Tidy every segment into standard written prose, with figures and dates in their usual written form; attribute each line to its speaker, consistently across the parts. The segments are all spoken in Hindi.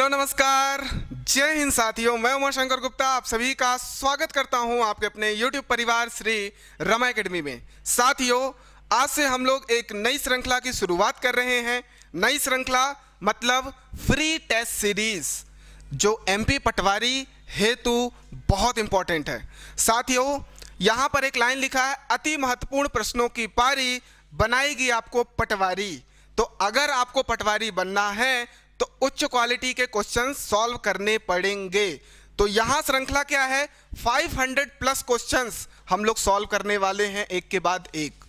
Speaker 1: हेलो नमस्कार, जय हिंद साथियों। मैं उमाशंकर गुप्ता आप सभी का स्वागत करता हूं आपके अपने YouTube परिवार श्री रमा एकेडमी में। साथियों, आज से हम लोग एक नई श्रृंखला की शुरुआत कर रहे हैं। नई श्रृंखला मतलब फ्री टेस्ट सीरीज, जो MP पटवारी हेतु बहुत इंपॉर्टेंट है। साथियों, यहाँ पर एक लाइन लिखा है, अति महत्वपूर्ण प्रश्नों की पारी बनाएगी आपको पटवारी। तो अगर आपको पटवारी बनना है तो उच्च क्वालिटी के क्वेश्चन सॉल्व करने पड़ेंगे। तो यहां श्रृंखला क्या है, 500 प्लस क्वेश्चंस हम लोग सॉल्व करने वाले हैं एक के बाद एक।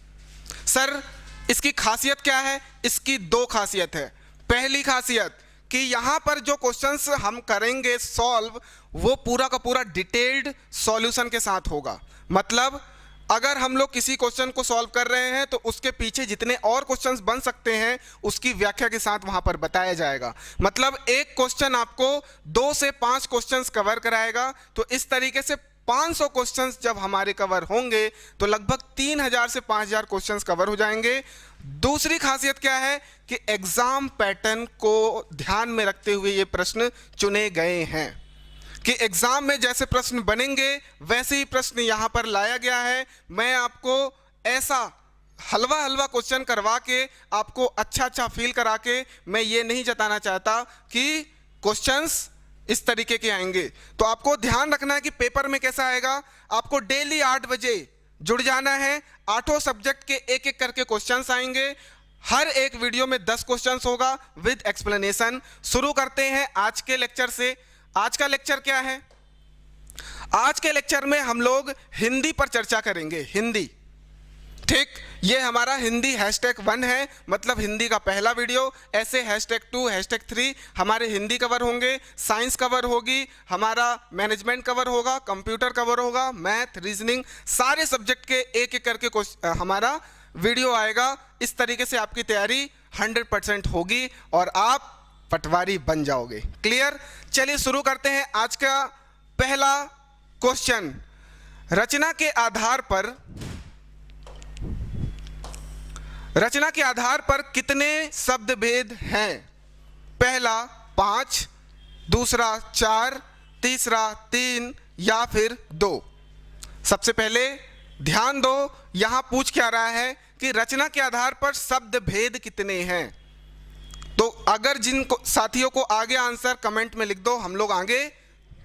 Speaker 1: सर, इसकी खासियत क्या है? इसकी दो खासियत है। पहली खासियत कि यहां पर जो क्वेश्चंस हम करेंगे सॉल्व, वो पूरा का पूरा डिटेल्ड सॉल्यूशन के साथ होगा। मतलब अगर हम लोग किसी क्वेश्चन को सॉल्व कर रहे हैं तो उसके पीछे जितने और क्वेश्चंस बन सकते हैं उसकी व्याख्या के साथ वहां पर बताया जाएगा। मतलब एक क्वेश्चन आपको 2 से 5 क्वेश्चंस कवर कराएगा। तो इस तरीके से 500 क्वेश्चंस जब हमारे कवर होंगे तो लगभग 3000 से 5000 क्वेश्चंस कवर हो जाएंगे। दूसरी खासियत क्या है कि एग्जाम पैटर्न को ध्यान में रखते हुए ये प्रश्न चुने गए हैं कि एग्जाम में जैसे प्रश्न बनेंगे वैसे ही प्रश्न यहां पर लाया गया है। मैं आपको ऐसा हलवा क्वेश्चन करवा के आपको अच्छा फील करा के मैं ये नहीं जताना चाहता कि क्वेश्चंस इस तरीके के आएंगे। तो आपको ध्यान रखना है कि पेपर में कैसा आएगा। आपको डेली 8 बजे जुड़ जाना है। 8 सब्जेक्ट के एक एक करके क्वेश्चंस आएंगे। हर एक वीडियो में 10 क्वेश्चंस होगा विद एक्सप्लेनेशन। शुरू करते हैं आज के लेक्चर से। आज का लेक्चर क्या है? आज के लेक्चर में हम लोग हिंदी पर चर्चा करेंगे। हिंदी, ठीक, ये हमारा हिंदी #1 है, मतलब हिंदी का पहला वीडियो। ऐसे #2, #3 हमारे हिंदी कवर होंगे, साइंस कवर होगी, हमारा मैनेजमेंट कवर होगा, कंप्यूटर कवर होगा, मैथ, रीजनिंग, सारे सब्जेक्ट के एक एक करके हमारा वीडियो आएगा। इस तरीके से आपकी तैयारी 100% होगी और आप पटवारी बन जाओगे। क्लियर? चलिए शुरू करते हैं। आज का पहला क्वेश्चन, रचना के आधार पर कितने शब्द भेद हैं? पहला 5, दूसरा 4, तीसरा 3 या फिर 2। सबसे पहले ध्यान दो, यहां पूछ क्या रहा है कि रचना के आधार पर शब्द भेद कितने हैं। तो अगर जिन साथियों को आगे आंसर कमेंट में लिख दो, हम लोग आगे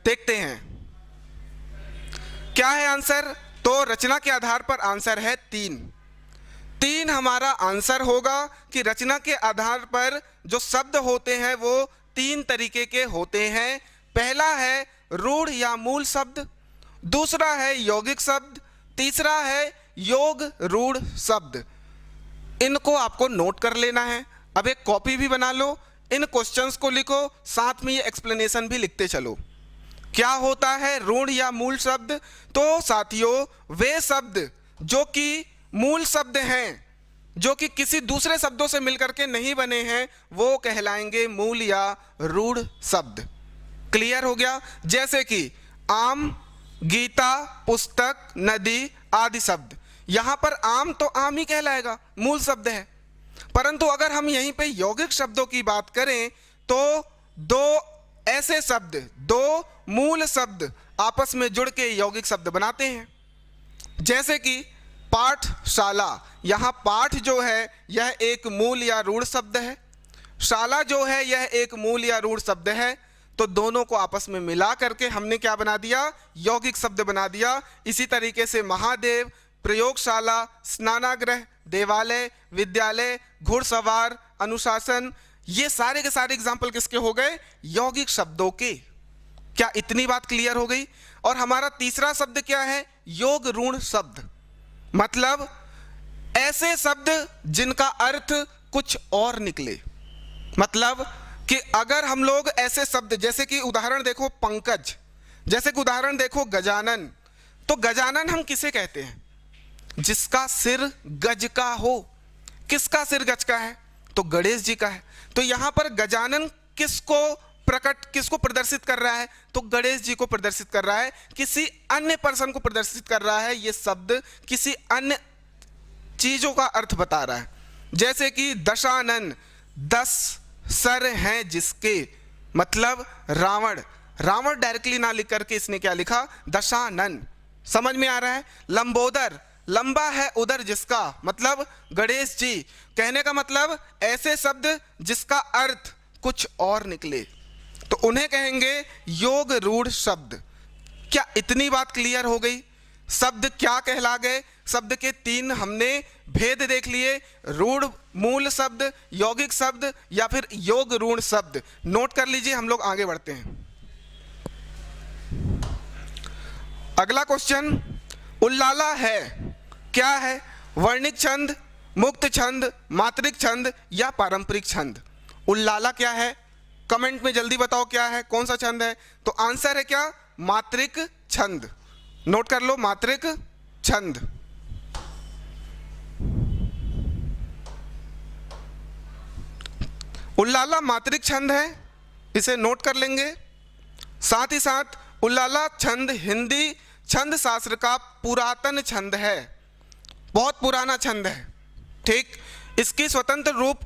Speaker 1: देखते हैं क्या है आंसर। तो रचना के आधार पर आंसर है 3 हमारा आंसर होगा कि रचना के आधार पर जो शब्द होते हैं वो 3 तरीके के होते हैं। पहला है रूढ़ या मूल शब्द, दूसरा है यौगिक शब्द, तीसरा है योग रूढ़ शब्द। इनको आपको नोट कर लेना है। अब एक कॉपी भी बना लो, इन क्वेश्चंस को लिखो, साथ में ये एक्सप्लेनेशन भी लिखते चलो। क्या होता है रूढ़ या मूल शब्द? तो साथियों, वे शब्द जो कि मूल शब्द हैं, जो कि किसी दूसरे शब्दों से मिलकर के नहीं बने हैं, वो कहलाएंगे मूल या रूढ़ शब्द। क्लियर हो गया? जैसे कि आम, गीता, पुस्तक, नदी आदि शब्द। यहां पर आम तो आम ही कहलाएगा, मूल शब्द है। परंतु अगर हम यहीं पे यौगिक शब्दों की बात करें तो 2 ऐसे शब्द, 2 मूल शब्द आपस में जुड़ के यौगिक शब्द बनाते हैं। जैसे कि पाठशाला, यहां पाठ जो है यह एक मूल या रूढ़ शब्द है, शाला जो है यह एक मूल या रूढ़ शब्द है। तो दोनों को आपस में मिला करके हमने क्या बना दिया? यौगिक शब्द बना दिया। इसी तरीके से महादेव, प्रयोगशाला, स्नानागृह, देवालय, विद्यालय, घुड़सवार, अनुशासन, ये सारे के सारे एग्जाम्पल किसके हो गए? यौगिक शब्दों के। क्या इतनी बात क्लियर हो गई? और हमारा तीसरा शब्द क्या है? योग रूढ़ शब्द। मतलब ऐसे शब्द जिनका अर्थ कुछ और निकले। मतलब कि अगर हम लोग ऐसे शब्द, जैसे कि उदाहरण देखो पंकज, जैसे कि उदाहरण देखो गजानन। तो गजानन हम किसे कहते हैं? जिसका सिर गज का हो। किसका सिर गज का है? तो गणेश जी का है। तो यहां पर गजानन किसको प्रदर्शित कर रहा है? तो गणेश जी को प्रदर्शित कर रहा है, किसी अन्य पर्सन को प्रदर्शित कर रहा है। ये शब्द किसी अन्य चीजों का अर्थ बता रहा है। जैसे कि दशानन, 10 सर हैं जिसके, मतलब रावण। रावण डायरेक्टली ना लिख करके इसने क्या लिखा, दशानन। समझ में आ रहा है। लंबोदर, लंबा है उदर जिसका, मतलब गणेश जी। कहने का मतलब ऐसे शब्द जिसका अर्थ कुछ और निकले तो उन्हें कहेंगे योग रूढ़ शब्द। क्या इतनी बात क्लियर हो गई? शब्द क्या कहला गए, शब्द के 3 हमने भेद देख लिए, रूढ़ मूल शब्द, यौगिक शब्द या फिर योग रूढ़ शब्द। नोट कर लीजिए, हम लोग आगे बढ़ते हैं। अगला क्वेश्चन, उल्लाला है क्या है? वर्णिक छंद, मुक्त छंद, मात्रिक छंद या पारंपरिक छंद? उल्लाला क्या है? कमेंट में जल्दी बताओ क्या है, कौन सा छंद है? तो आंसर है क्या, मात्रिक छंद। नोट कर लो, मात्रिक छंद। उल्लाला मात्रिक छंद है, इसे नोट कर लेंगे। साथ ही साथ उल्लाला छंद हिंदी छंद शास्त्र का पुरातन छंद है, बहुत पुराना छंद है। ठीक, इसकी स्वतंत्र रूप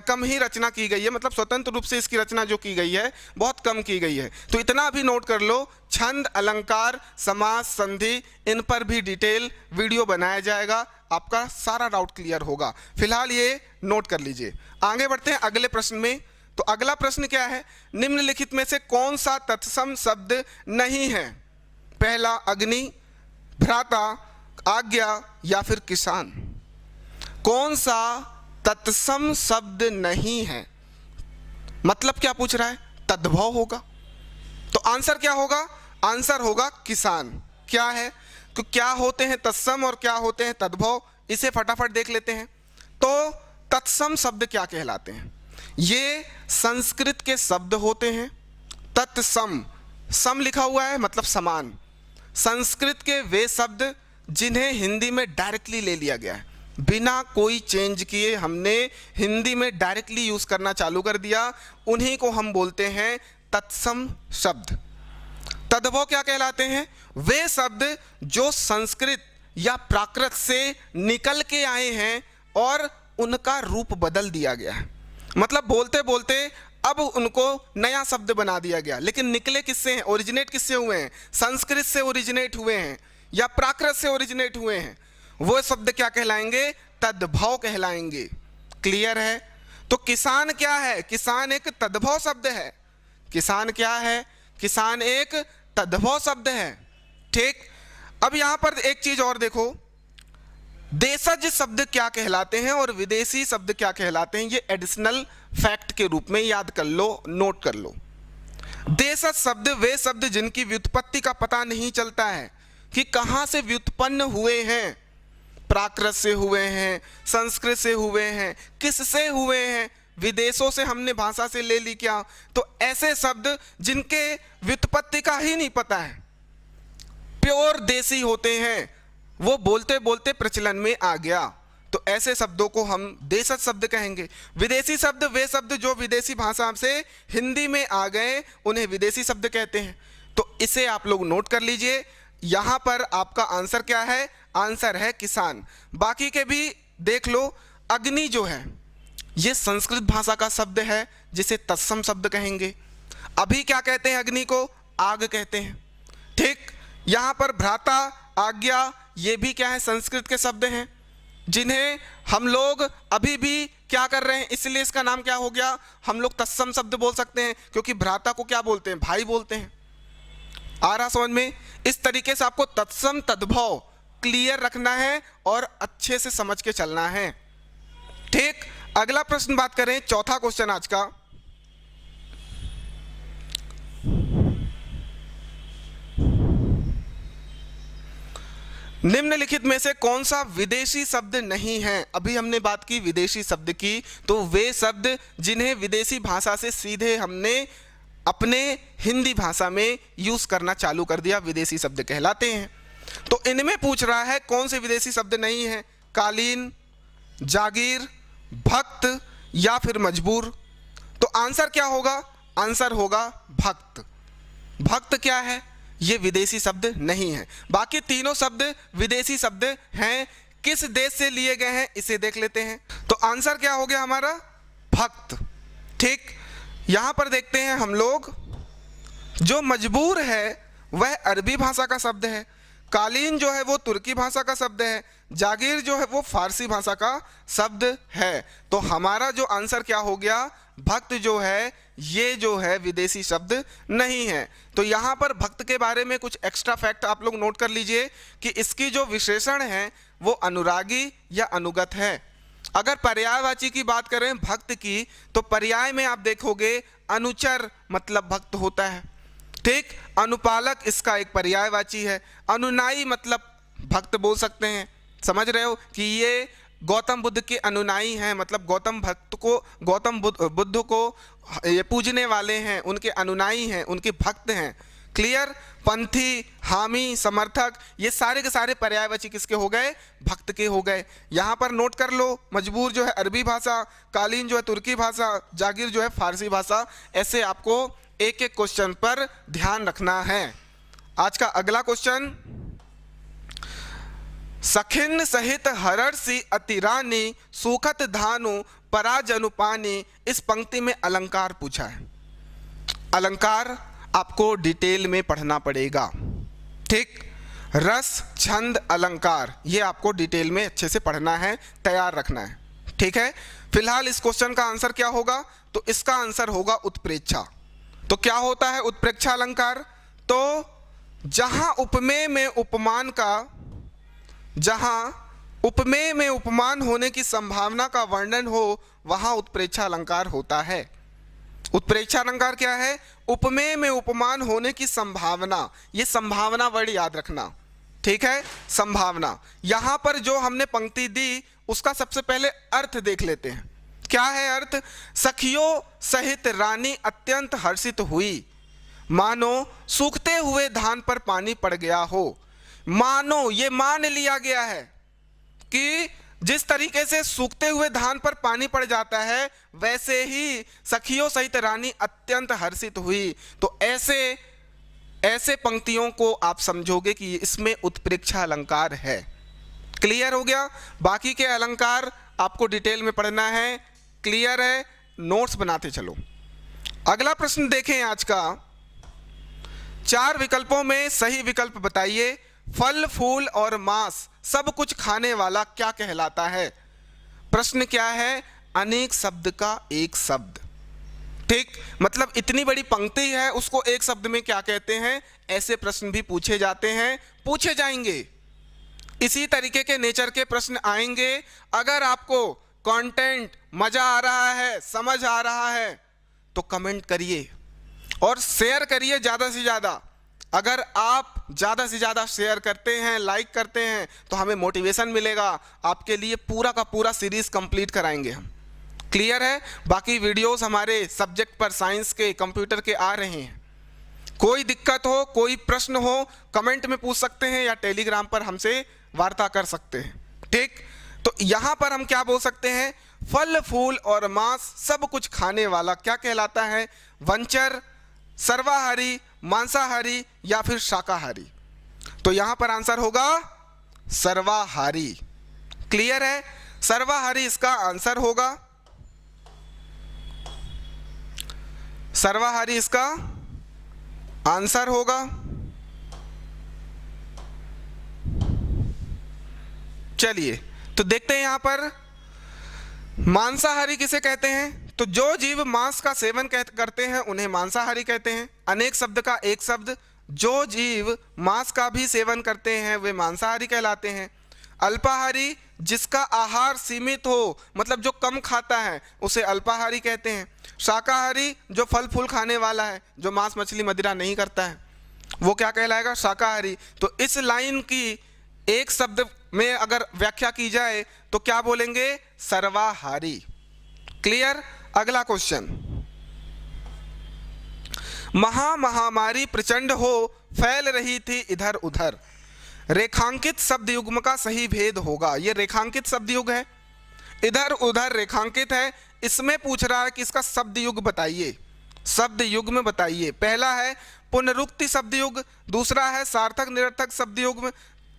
Speaker 1: कम ही रचना की गई है, मतलब स्वतंत्र रूप से इसकी रचना जो की गई है बहुत कम की गई है। तो इतना भी नोट कर लो, छंद, अलंकार, समास, संधि, इन पर भी डिटेल वीडियो बनाया जाएगा, आपका सारा डाउट क्लियर होगा। फिलहाल ये नोट कर लीजिए। आगे बढ़ते हैं अगले प्रश्न में। तो अगला प्रश्न क्या है, निम्नलिखित में से कौन सा तत्सम शब्द नहीं है? पहला अग्नि, भ्राता, आज्ञा या फिर किसान। कौन सा तत्सम शब्द नहीं है? मतलब क्या पूछ रहा है, तद्भव होगा। तो आंसर क्या होगा? आंसर होगा किसान। क्या है, तो क्या होते हैं तत्सम और क्या होते हैं तद्भव, इसे फटाफट देख लेते हैं। तो तत्सम शब्द क्या कहलाते हैं? ये संस्कृत के शब्द होते हैं। तत्सम, सम लिखा हुआ है मतलब समान। संस्कृत के वे शब्द जिन्हें हिंदी में डायरेक्टली ले लिया गया है, बिना कोई चेंज किए हमने हिंदी में डायरेक्टली यूज करना चालू कर दिया, उन्हीं को हम बोलते हैं तत्सम शब्द। तद्भव क्या कहलाते हैं? वे शब्द जो संस्कृत या प्राकृत से निकल के आए हैं और उनका रूप बदल दिया गया है, मतलब बोलते बोलते अब उनको नया शब्द बना दिया गया, लेकिन निकले किससे हैं, ओरिजिनेट किससे हुए हैं? संस्कृत से ओरिजिनेट हुए हैं या प्राकृत से ओरिजिनेट हुए हैं। वो शब्द क्या कहलाएंगे? तद्भव कहलाएंगे। क्लियर है? तो किसान क्या है? किसान एक तद्भव शब्द है। किसान क्या है? किसान एक तद्भव शब्द है। ठीक, अब यहां पर एक चीज और देखो, देशज शब्द क्या कहलाते हैं और विदेशी शब्द क्या कहलाते हैं, ये एडिशनल फैक्ट के रूप में याद कर लो, नोट कर लो। देशज शब्द वे शब्द जिनकी व्युत्पत्ति का पता नहीं चलता है कि कहां से व्युत्पन्न हुए हैं, प्राकृत से हुए हैं, संस्कृत से हुए हैं, किससे हुए हैं, विदेशों से हमने भाषा से ले ली क्या। तो ऐसे शब्द जिनके व्युत्पत्ति का ही नहीं पता है, प्योर देसी होते हैं, वो बोलते बोलते प्रचलन में आ गया, तो ऐसे शब्दों को हम देशज शब्द कहेंगे। विदेशी शब्द वे शब्द जो विदेशी भाषा से हिंदी में आ गए, उन्हें विदेशी शब्द कहते हैं। तो इसे आप लोग नोट कर लीजिए। यहां पर आपका आंसर क्या है? आंसर है किसान। बाकी के भी देख लो। अग्नि जो है ये संस्कृत भाषा का शब्द है जिसे तत्सम शब्द कहेंगे। अभी क्या कहते हैं अग्नि को? आग कहते हैं। ठीक, यहां पर भ्राता, आज्ञा, ये भी क्या है? संस्कृत के शब्द हैं जिन्हें हम लोग अभी भी क्या कर रहे हैं, इसलिए इसका नाम क्या हो गया, हम लोग तत्सम शब्द बोल सकते हैं, क्योंकि भ्राता को क्या बोलते हैं? भाई बोलते हैं। आ रहा समझ में? इस तरीके से आपको तत्सम तद्भव क्लियर रखना है और अच्छे से समझ के चलना है। ठीक, अगला प्रश्न बात करें, चौथा क्वेश्चन आज का। निम्नलिखित में से कौन सा विदेशी शब्द नहीं है? अभी हमने बात की विदेशी शब्द की, तो वे शब्द जिन्हें विदेशी भाषा से सीधे हमने अपने हिंदी भाषा में यूज करना चालू कर दिया, विदेशी शब्द कहलाते हैं। तो इनमें पूछ रहा है कौन से विदेशी शब्द नहीं है? कालीन, जागीर, भक्त या फिर मजबूर। तो आंसर क्या होगा? आंसर होगा भक्त। भक्त क्या है? ये विदेशी शब्द नहीं है। बाकी तीनों शब्द विदेशी शब्द हैं। किस देश से लिए गए हैं इसे देख लेते हैं। तो आंसर क्या हो गया हमारा? भक्त। ठीक, यहाँ पर देखते हैं हम लोग, जो मजबूर है वह अरबी भाषा का शब्द है, कालीन जो है वो तुर्की भाषा का शब्द है, जागीर जो है वो फारसी भाषा का शब्द है। तो हमारा जो आंसर क्या हो गया, भक्त जो है ये जो है विदेशी शब्द नहीं है। तो यहाँ पर भक्त के बारे में कुछ एक्स्ट्रा फैक्ट आप लोग नोट कर लीजिए कि इसकी जो विशेषण है वो अनुरागी या अनुगत है। अगर पर्यायवाची की बात करें भक्त की, तो पर्याय में आप देखोगे अनुचर मतलब भक्त होता है, ठीक। अनुपालक इसका एक पर्यायवाची है। अनुनायी मतलब भक्त बोल सकते हैं, समझ रहे हो कि ये गौतम बुद्ध के अनुनायी हैं, मतलब गौतम बुद्ध को ये पूजने वाले हैं, उनके अनुनायी हैं, उनके भक्त हैं। क्लियर। पंथी, हामी, समर्थक, ये सारे के सारे पर्यायवाची किसके हो गए, भक्त के हो गए। यहाँ पर नोट कर लो, मजबूर जो है अरबी भाषा, कालीन जो है तुर्की भाषा, जागीर जो है फारसी भाषा। ऐसे आपको एक एक क्वेश्चन पर ध्यान रखना है। आज का अगला क्वेश्चन, सखिन सहित हरर्षि अतिरानी सुखत धानु पराजनु पानी, इस पंक्ति में अलंकार पूछा है। अलंकार आपको डिटेल में पढ़ना पड़ेगा, ठीक। रस, छंद, अलंकार, ये आपको डिटेल में अच्छे से पढ़ना है, तैयार रखना है, ठीक है। फिलहाल इस क्वेश्चन का आंसर क्या होगा, तो इसका आंसर होगा उत्प्रेक्षा। तो क्या होता है उत्प्रेक्षा अलंकार, तो जहां उपमेय में उपमान होने की संभावना का वर्णन हो वहां उत्प्रेक्षा अलंकार होता है। उत्प्रेक्षा अलंकार क्या है, उपमेय में उपमान होने की संभावना, ये संभावना वर्ड याद रखना, ठीक है, संभावना। यहां पर जो हमने पंक्ति दी उसका सबसे पहले अर्थ देख लेते हैं। क्या है अर्थ, सखियों सहित रानी अत्यंत हर्षित हुई, मानो सूखते हुए धान पर पानी पड़ गया हो। मानो, ये मान लिया गया है कि जिस तरीके से सूखते हुए धान पर पानी पड़ जाता है वैसे ही सखियों सहित रानी अत्यंत हर्षित हुई। तो ऐसे पंक्तियों को आप समझोगे कि इसमें उत्प्रेक्षा अलंकार है। क्लियर हो गया। बाकी के अलंकार आपको डिटेल में पढ़ना है, क्लियर है, नोट्स बनाते चलो। अगला प्रश्न देखें आज का, 4 विकल्पों में सही विकल्प बताइए। फल, फूल और मांस सब कुछ खाने वाला क्या कहलाता है। प्रश्न क्या है, अनेक शब्द का एक शब्द, ठीक। मतलब इतनी बड़ी पंक्ति है, उसको एक शब्द में क्या कहते हैं। ऐसे प्रश्न भी पूछे जाते हैं, पूछे जाएंगे, इसी तरीके के नेचर के प्रश्न आएंगे। अगर आपको कंटेंट मजा आ रहा है, समझ आ रहा है, तो कमेंट करिए और शेयर करिए ज़्यादा से ज़्यादा। अगर आप ज़्यादा से ज़्यादा शेयर करते हैं, लाइक करते हैं, तो हमें मोटिवेशन मिलेगा, आपके लिए पूरा का पूरा सीरीज कंप्लीट कराएंगे हम। क्लियर है। बाकी वीडियोस हमारे सब्जेक्ट पर, साइंस के, कंप्यूटर के आ रहे हैं। कोई दिक्कत हो, कोई प्रश्न हो, कमेंट में पूछ सकते हैं या टेलीग्राम पर हमसे वार्ता कर सकते हैं, ठीक। तो यहाँ पर हम क्या बोल सकते हैं, फल, फूल और मांस सब कुछ खाने वाला क्या कहलाता है। वंचर, सर्वाहारी, मांसाहारी या फिर शाकाहारी। तो यहां पर आंसर होगा सर्वाहारी। क्लियर है, सर्वाहारी इसका आंसर होगा। सर्वाहारी इसका आंसर होगा। चलिए तो देखते हैं यहां पर मांसाहारी किसे कहते हैं। तो जो जीव मांस का सेवन करते हैं उन्हें मांसाहारी कहते हैं। अनेक शब्द का एक शब्द, जो जीव मांस का भी सेवन करते हैं वे मांसाहारी कहलाते हैं। अल्पाहारी, जिसका आहार सीमित हो, मतलब जो कम खाता है उसे अल्पाहारी कहते हैं। शाकाहारी, जो फल फूल खाने वाला है, जो मांस मछली मदिरा नहीं करता है, वो क्या कहलाएगा, शाकाहारी। तो इस लाइन की एक शब्द में अगर व्याख्या की जाए तो क्या बोलेंगे, सर्वाहारी। क्लियर। अगला क्वेश्चन, महामारी प्रचंड हो फैल रही थी इधर उधर, रेखांकित शब्द युग्म का सही भेद होगा। ये रेखांकित शब्द युग है, इधर उधर रेखांकित है, इसमें पूछ रहा है कि इसका शब्द युग बताइए, शब्द युग में बताइए। पहला है पुनरुक्ति शब्द युग, दूसरा है सार्थक निरर्थक शब्द युग्म,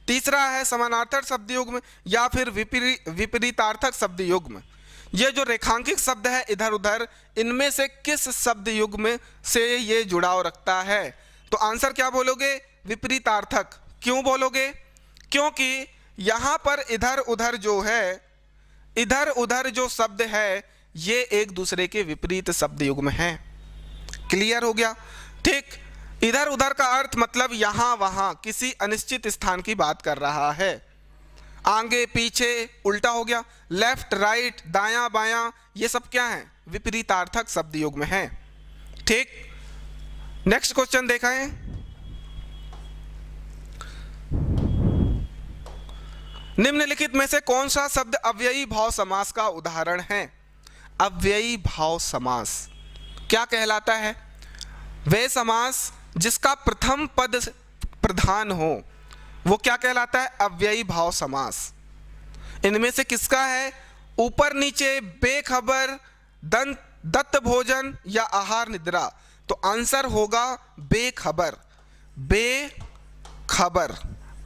Speaker 1: तीसरा है समानार्थक शब्द युग्म या फिर विपरीतार्थक शब्द युग्म। ये जो रेखांकित शब्द है इधर उधर, इनमें से किस शब्द युग्म से ये जुड़ाव रखता है? तो आंसर क्या बोलोगे? विपरीतार्थक। क्यों बोलोगे? क्योंकि यहां पर इधर उधर जो है, इधर उधर जो शब्द है ये एक दूसरे के विपरीत शब्द युग्म हैं। क्लियर हो गया? ठीक। इधर उधर का अर्थ मतलब यहां वहां किसी अनिश्चित स्थान की बात कर रहा है। आगे पीछे उल्टा हो गया, लेफ्ट राइट दायां बायां, ये सब क्या है? विपरीतार्थक शब्द युग्म है। ठीक। नेक्स्ट क्वेश्चन देखा है, निम्नलिखित में से कौन सा शब्द अव्ययी भाव समास का उदाहरण है? अव्ययी भाव समास क्या कहलाता है? वह समास जिसका प्रथम पद प्रधान हो वो क्या कहलाता है? अव्ययी भाव समास। इनमें से किसका है? ऊपर नीचे, बेखबर, दत्त भोजन या आहार निद्रा। तो आंसर होगा बेखबर। बेखबर।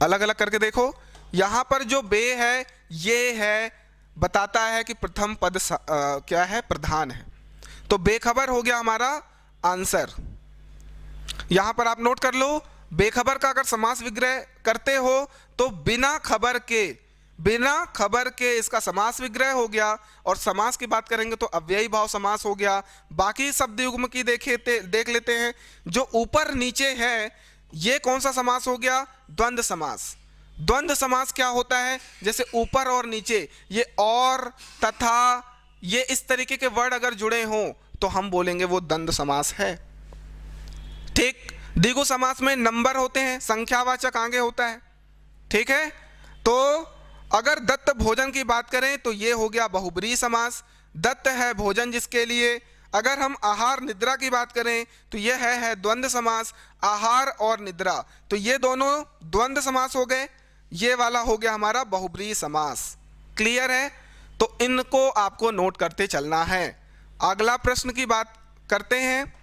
Speaker 1: अलग अलग करके देखो, यहां पर जो बे है ये है, बताता है कि प्रथम पद क्या है? प्रधान है। तो बेखबर हो गया हमारा आंसर। यहां पर आप नोट कर लो, बेखबर का अगर समास विग्रह करते हो तो बिना खबर के इसका समास विग्रह हो गया। और समास की बात करेंगे तो अव्ययी भाव समास हो गया। बाकी शब्द युग्म की देख लेते हैं। जो ऊपर नीचे है ये कौन सा समास हो गया? द्वंद्व समास। द्वंद्व समास क्या होता है? जैसे ऊपर और नीचे, ये और, तथा, ये इस तरीके के वर्ड अगर जुड़े हों तो हम बोलेंगे वो द्वंद्व समास है। ठीक। द्विगु समास में नंबर होते हैं, संख्यावाचक आगे होता है। ठीक है। तो अगर दत्त भोजन की बात करें तो ये हो गया बहुब्रीहि समास। दत्त है भोजन जिसके लिए। अगर हम आहार निद्रा की बात करें तो यह है द्वंद्व समास। आहार और निद्रा, तो ये दोनों द्वंद्व समास हो गए। ये वाला हो गया हमारा बहुब्रीहि समास। क्लियर है? तो इनको आपको नोट करते चलना है। अगला प्रश्न की बात करते हैं,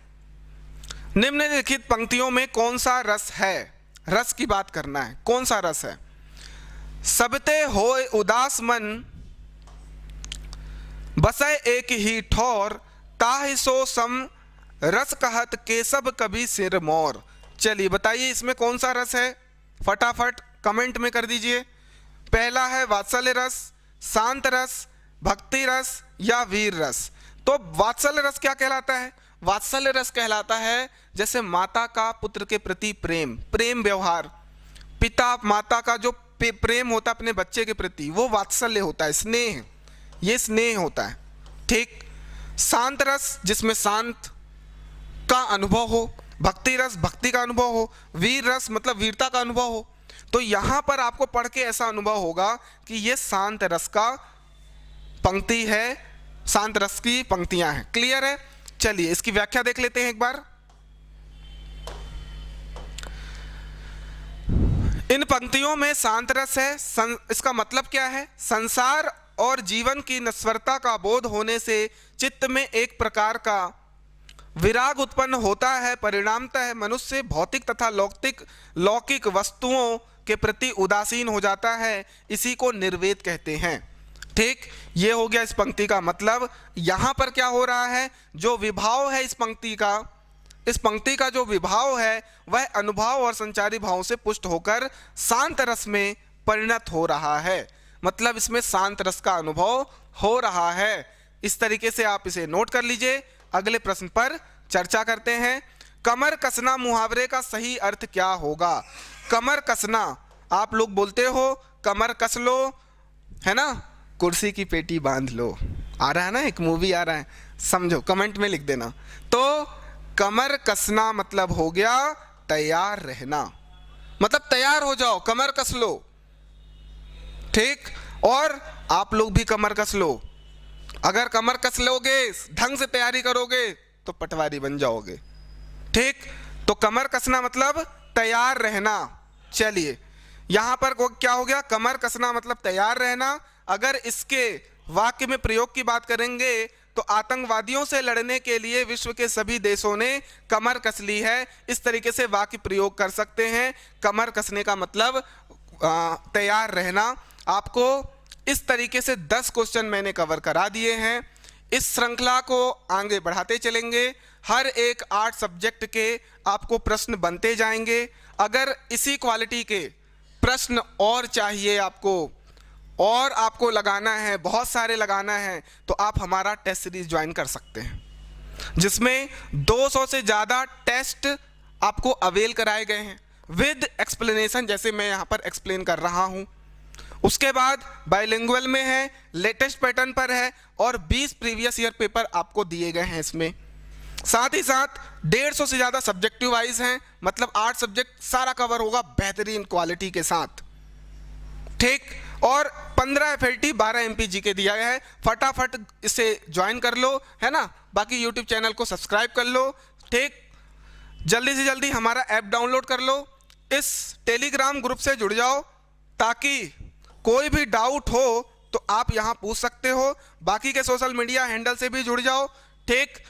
Speaker 1: निम्नलिखित पंक्तियों में कौन सा रस है? रस की बात करना है। कौन सा रस है? सबते होय उदास मन, बसै एक ही ठौर, ताहि सो सम रस कहत केशव कभी सिर मोर। चलिए बताइए इसमें कौन सा रस है? फटाफट कमेंट में कर दीजिए। पहला है वात्सल्य रस, शांत रस, भक्ति रस या वीर रस। तो वात्सल्य रस क्या कहलाता है? वात्सल्य रस कहलाता है जैसे माता का पुत्र के प्रति प्रेम व्यवहार, पिता माता का जो प्रेम होता है अपने बच्चे के प्रति, वो वात्सल्य होता है, स्नेह, ये स्नेह होता है। ठीक। शांत रस जिसमें शांत का अनुभव हो, भक्ति रस भक्ति का अनुभव हो, वीर रस मतलब वीरता का अनुभव हो। तो यहां पर आपको पढ़ के ऐसा अनुभव होगा कि ये शांत रस का पंक्ति है, शांत रस की पंक्तियां हैं। क्लियर है? चलिए इसकी व्याख्या देख लेते हैं एक बार। इन पंक्तियों में शांत रस है, इसका मतलब क्या है? संसार और जीवन की नश्वरता का बोध होने से चित्त में एक प्रकार का विराग उत्पन्न होता है। परिणामतः मनुष्य भौतिक तथा लौकिक वस्तुओं के प्रति उदासीन हो जाता है। इसी को निर्वेद कहते हैं। ठीक। ये हो गया इस पंक्ति का मतलब। यहां पर क्या हो रहा है? जो विभाव है इस पंक्ति का जो विभाव है वह अनुभाव और संचारी भावों से पुष्ट होकर शांत रस में परिणत हो रहा है। मतलब इसमें शांत रस का अनुभव हो रहा है। इस तरीके से आप इसे नोट कर लीजिए। अगले प्रश्न पर चर्चा करते हैं। कमर कसना मुहावरे का सही अर्थ क्या होगा? कमर कसना, आप लोग बोलते हो कमर कस लो, है ना, कुर्सी की पेटी बांध लो, आ रहा है ना, एक मूवी आ रहा है, समझो, कमेंट में लिख देना। तो कमर कसना मतलब हो गया तैयार रहना, मतलब तैयार हो जाओ, कमर कस लो। ठीक। और आप लोग भी कमर कस लो। अगर कमर कस लोगे, ढंग से तैयारी करोगे तो पटवारी बन जाओगे। ठीक। तो कमर कसना मतलब तैयार रहना। चलिए यहां पर क्या हो गया? कमर कसना मतलब तैयार रहना। अगर इसके वाक्य में प्रयोग की बात करेंगे तो आतंकवादियों से लड़ने के लिए विश्व के सभी देशों ने कमर कस ली है। इस तरीके से वाक्य प्रयोग कर सकते हैं। कमर कसने का मतलब तैयार रहना। आपको इस तरीके से 10 क्वेश्चन मैंने कवर करा दिए हैं। इस श्रृंखला को आगे बढ़ाते चलेंगे। हर एक 8 सब्जेक्ट के आपको प्रश्न बनते जाएंगे। अगर इसी क्वालिटी के प्रश्न और चाहिए आपको, और आपको लगाना है, बहुत सारे लगाना है, तो आप हमारा टेस्ट सीरीज ज्वाइन कर सकते हैं, जिसमें 200 से ज़्यादा टेस्ट आपको अवेल कराए गए हैं विद एक्सप्लेनेशन, जैसे मैं यहाँ पर एक्सप्लेन कर रहा हूँ। उसके बाद बाइलिंगुअल में है, लेटेस्ट पैटर्न पर है, और 20 प्रीवियस ईयर पेपर आपको दिए गए हैं इसमें। साथ ही साथ 150 से ज़्यादा सब्जेक्टिव वाइज हैं, मतलब 8 सब्जेक्ट सारा कवर होगा बेहतरीन क्वालिटी के साथ, ठीक। और 15 FLT 12 MPG के दिया गया है। फटाफट इसे ज्वाइन कर लो, है ना। बाकी यूट्यूब चैनल को सब्सक्राइब कर लो, ठीक। जल्दी से जल्दी हमारा ऐप डाउनलोड कर लो, इस टेलीग्राम ग्रुप से जुड़ जाओ, ताकि कोई भी डाउट हो तो आप यहाँ पूछ सकते हो। बाकी के सोशल मीडिया हैंडल से भी जुड़ जाओ, ठीक।